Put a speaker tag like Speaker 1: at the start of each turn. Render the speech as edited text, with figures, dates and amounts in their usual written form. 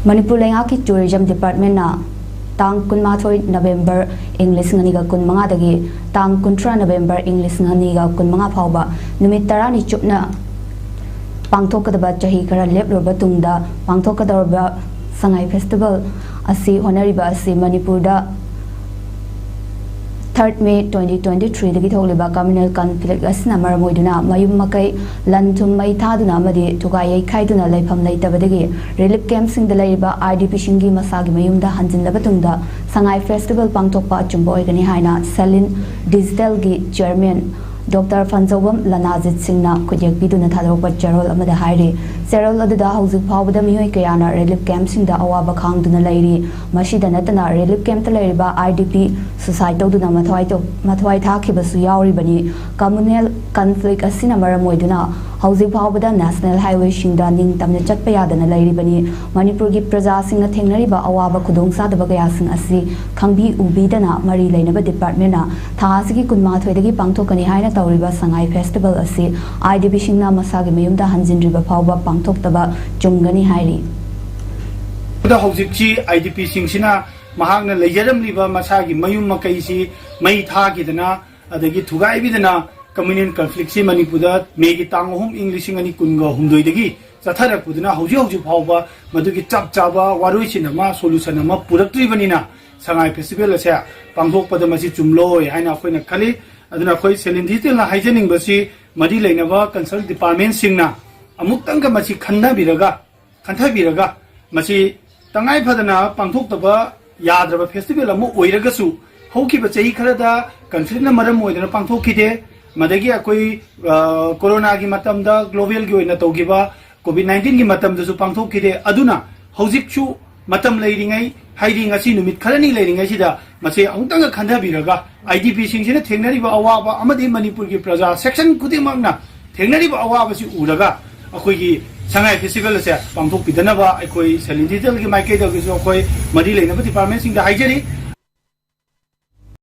Speaker 1: Manipur Lengaki Tourism Department na tang kunmathoi November English ngani ga kunmanga dagi tang kuntra November English ngani ga kunmanga phawba numit tarani chupna pangthokadaba chahi khara leploba tungda pangthokadaba Sangai Festival asi honoriba asi Manipur da 3rd May 2023 dagi tholiba communal conflict asna maramoiduna mayum makai lanthum mai thaduna amadi thugai yai khaiduna laifam leitabadagi relief camp sing da laiba IDP singi masagi mayumda hanjinlaba tungda Sangai Festival pangthokpa chumba oigani haina Salin Digital gi chairman Dr. Fanzawam Lanazit Singna Kujek Biduna Thadropa Gerald Amada Hairi Serol Adada Housing Pawda Mihoi Kayana Relief Camp Sing da Awaba Khang Duna Lairi Mashida Natana Relief Camp Talariba IDP Society Duna Mathwai Thakibasu Yauribani Communal Conflict Asina Maramoiduna Housing Pawda National Highway Shingda Ning Tamna Chatpayadana Lairibani Manipur gi Praja Singa Thengnariba Awaba Khudong Sadaba Gaya Sing Asi Khangbi Ubidana Mari Lainaba Department na Thasigi Kunma Thwedagi Pangthokani Haina Tauriba Sangai Festival asi IDP Shingna Masagi Mayumda Hanjinriba Phawba Pangthoktaba Chungani Hairi
Speaker 2: da hojikchi IDP Singsina Mahangna Lejaramliba Masagi Mayum Makaisi Mai Thagidana adagi Thugai Bidana communal conflict si Manipur Megi Tangohum English ngani kunga humdoidagi Sathara Pudana Hoji Phawba Madugi Chap Chaba Waruichinama solution ama Puraktribanina Sangai Festival asa Pangthokpada masi chumloi haina khoina khali aduna khoi selin detail na hygienic basi madi leinaba consult department singna amuktang ka masi khanna biraga masi tangai phadana pangthoktaba yadraba festival amu oiragasu hokiba chahi kharada conflict na maram oidana pangthokide madagi akoi corona gi matamda global gi oina togiba covid 19 gi matamda su pangthokide aduna hojikchu matam leiringai haiding asi numit kharani leiringai sida mase amutanga khanda biraga IDP singsina thengnariba awaba amadi Manipur gi praja section kudimangna thengnariba awaba si uraga akoi gi Sangai Festival ase pangthok pidanaba akoi Salin Digital gi maike da gi akoi madi leinaba department sing da haijari